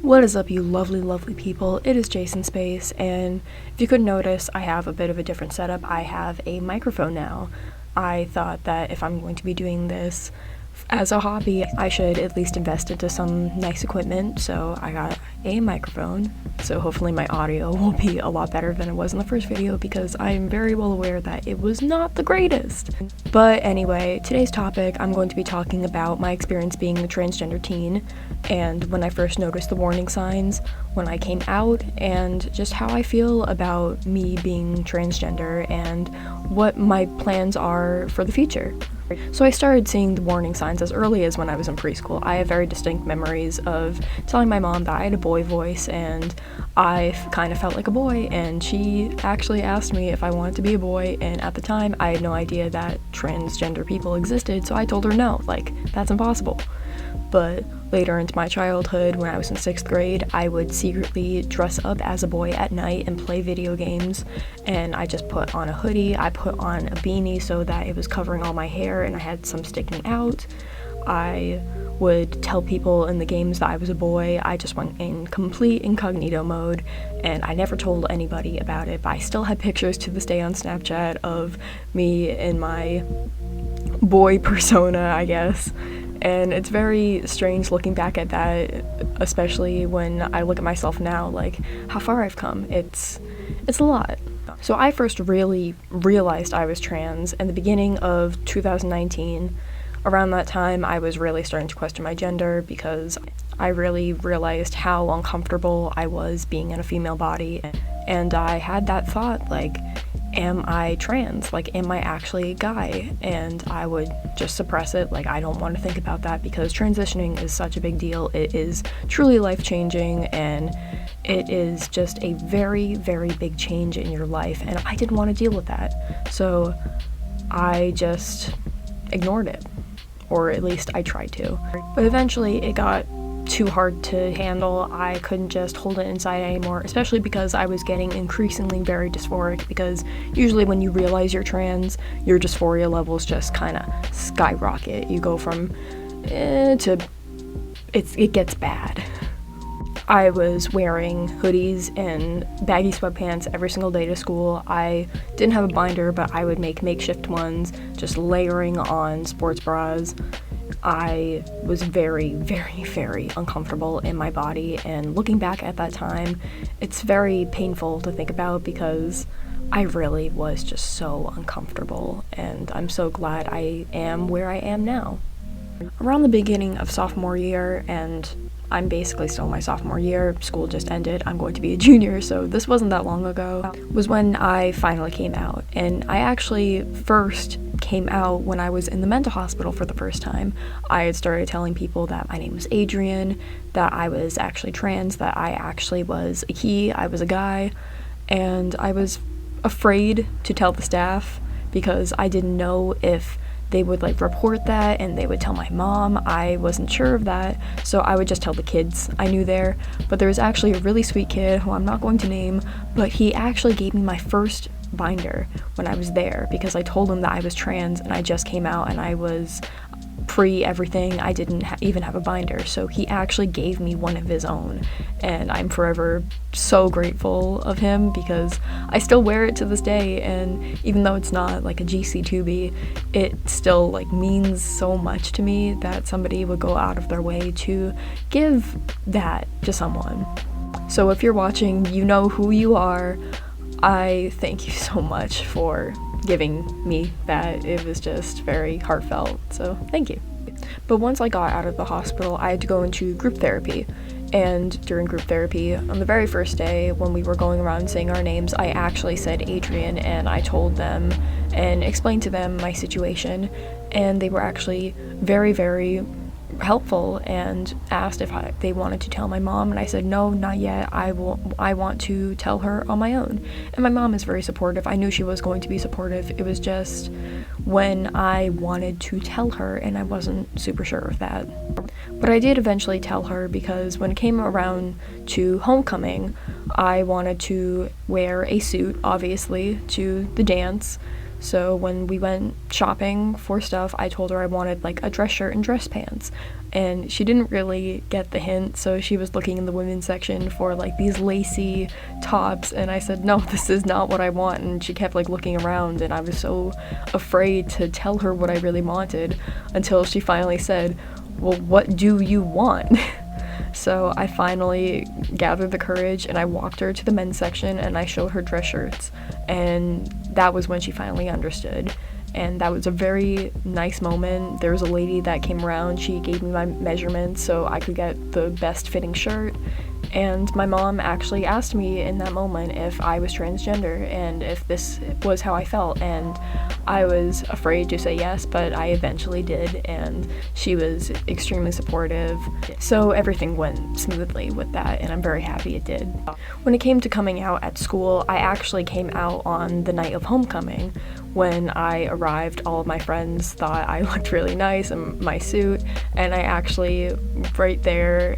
What is up, you lovely, lovely people? It is Jason Space, and if you couldn't notice, I have a bit of a different setup. I have a microphone now. I thought that if I'm going to be doing this as a hobby, I should at least invest into some nice equipment, so I got a microphone. So hopefully my audio will be a lot better than it was in the first video, because I'm very well aware that it was not the greatest. But anyway, today's topic, I'm going to be talking about my experience being a transgender teen, and when I first noticed the warning signs, when I came out, and just how I feel about me being transgender and what my plans are for the future. So I started seeing the warning signs as early as when I was in preschool. I have very distinct memories of telling my mom that I had a boy voice and I kind of felt like a boy, and she actually asked me if I wanted to be a boy, and at the time I had no idea that transgender people existed, so I told her no, like, that's impossible. But later into my childhood, when I was in 6th grade, I would secretly dress up as a boy at night and play video games, and I just put on a hoodie, I put on a beanie so that it was covering all my hair and I had some sticking out. I would tell people in the games that I was a boy. I just went in complete incognito mode, and I never told anybody about it, but I still have pictures to this day on Snapchat of me in my boy persona, I guess. And it's very strange looking back at that, especially when I look at myself now, like how far I've come. It's a lot. So I first really realized I was trans in the beginning of 2019. Around that time, I was really starting to question my gender because I really realized how uncomfortable I was being in a female body. And I had that thought, like, am I trans? Like, am I actually a guy? And I would just suppress it. Like, I don't want to think about that because transitioning is such a big deal. It is truly life-changing, and it is just a very, very big change in your life, and I didn't want to deal with that. So I just ignored it, or at least I tried to. But eventually it got too hard to handle. I couldn't just hold it inside anymore, especially because I was getting increasingly very dysphoric, because usually when you realize you're trans, your dysphoria levels just kind of skyrocket. You go from to it gets bad. I was wearing hoodies and baggy sweatpants every single day to school. I didn't have a binder, but I would make makeshift ones, just layering on sports bras. I was very, very, very uncomfortable in my body, and looking back at that time, it's very painful to think about because I really was just so uncomfortable, and I'm so glad I am where I am now. Around the beginning of sophomore year, and I'm basically still in my sophomore year, school just ended, I'm going to be a junior, so this wasn't that long ago, was when I finally came out. And I actually first came out when I was in the mental hospital for the first time. I had started telling people that my name was Adrian, that I was actually trans, that I actually was a he, I was a guy, and I was afraid to tell the staff because I didn't know if they would report that and they would tell my mom. I wasn't sure of that, so I would just tell the kids I knew there. But there was actually a really sweet kid who I'm not going to name, but he actually gave me my first binder when I was there because I told him that I was trans and I just came out and I was pre-everything. I didn't even have a binder, so he actually gave me one of his own, and I'm forever so grateful of him because I still wear it to this day, and even though it's not like a GC Tubi, it still means so much to me that somebody would go out of their way to give that to someone. So if you're watching, you know who you are. I thank you so much for giving me that. It was just very heartfelt, so thank you. But once I got out of the hospital, I had to go into group therapy, and during group therapy, on the very first day when we were going around saying our names, I actually said Adrian, and I told them and explained to them my situation, and they were actually very, very helpful and asked if they wanted to tell my mom, and I said no, not yet. I want to tell her on my own. And my mom is very supportive. I knew she was going to be supportive. It was just when I wanted to tell her and I wasn't super sure of that. But I did eventually tell her because when it came around to homecoming, I wanted to wear a suit, obviously, to the dance. So when we went shopping for stuff, I told her I wanted like a dress shirt and dress pants. And she didn't really get the hint, so she was looking in the women's section for like these lacy tops, and I said, no, this is not what I want. And she kept like looking around, and I was so afraid to tell her what I really wanted until she finally said, well, what do you want? So I finally gathered the courage and I walked her to the men's section and I showed her dress shirts, and that was when she finally understood. And that was a very nice moment. There was a lady that came around, she gave me my measurements so I could get the best fitting shirt. And my mom actually asked me in that moment if I was transgender and if this was how I felt, and I was afraid to say yes, but I eventually did, and she was extremely supportive. So everything went smoothly with that, and I'm very happy it did. When it came to coming out at school, I actually came out on the night of homecoming. When I arrived, all of my friends thought I looked really nice in my suit, and I actually, right there,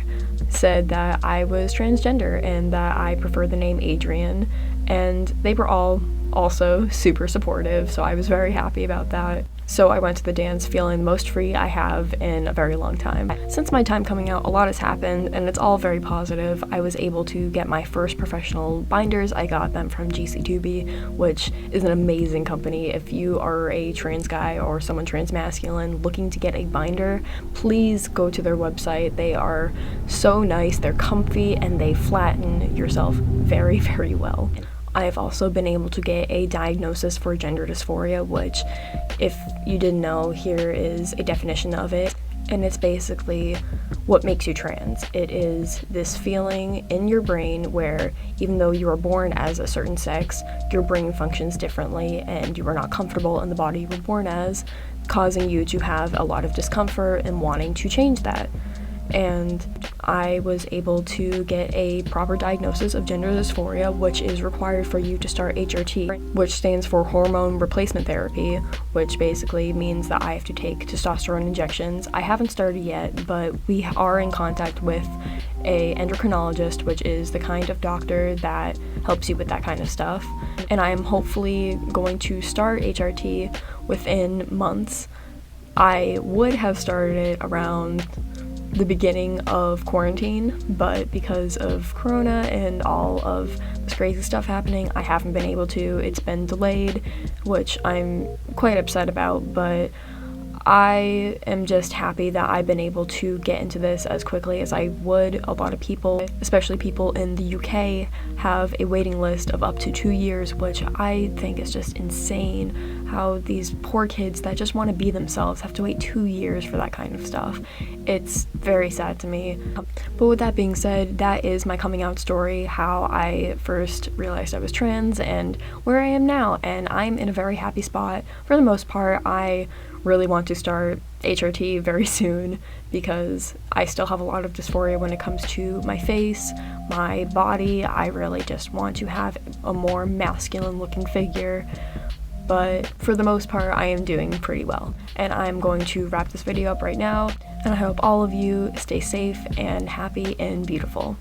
said that I was transgender and that I prefer the name Adrian, and they were all also super supportive, so I was very happy about that. So I went to the dance feeling the most free I have in a very long time. Since my time coming out, a lot has happened, and it's all very positive. I was able to get my first professional binders. I got them from GC2B, which is an amazing company. If you are a trans guy or someone transmasculine looking to get a binder, please go to their website. They are so nice, they're comfy, and they flatten yourself very, very well. I have also been able to get a diagnosis for gender dysphoria, which, if you didn't know, here is a definition of it. And it's basically what makes you trans. It is this feeling in your brain where even though you are born as a certain sex, your brain functions differently and you are not comfortable in the body you were born as, causing you to have a lot of discomfort and wanting to change that. And I was able to get a proper diagnosis of gender dysphoria, which is required for you to start HRT, which stands for hormone replacement therapy, which basically means that I have to take testosterone injections. I haven't started yet, but we are in contact with a endocrinologist, which is the kind of doctor that helps you with that kind of stuff. And I am hopefully going to start HRT within months. I would have started it around the beginning of quarantine, but because of Corona and all of this crazy stuff happening, I haven't been able to. It's been delayed, which I'm quite upset about, but I am just happy that I've been able to get into this as quickly as I would. A lot of people, especially people in the UK, have a waiting list of up to 2 years, which I think is just insane, how these poor kids that just want to be themselves have to wait 2 years for that kind of stuff. It's very sad to me. But with that being said, that is my coming out story, how I first realized I was trans and where I am now, and I'm in a very happy spot. For the most part, I really want to start HRT very soon because I still have a lot of dysphoria when it comes to my face, my body. I really just want to have a more masculine looking figure, but for the most part I am doing pretty well. And I'm going to wrap this video up right now, and I hope all of you stay safe and happy and beautiful.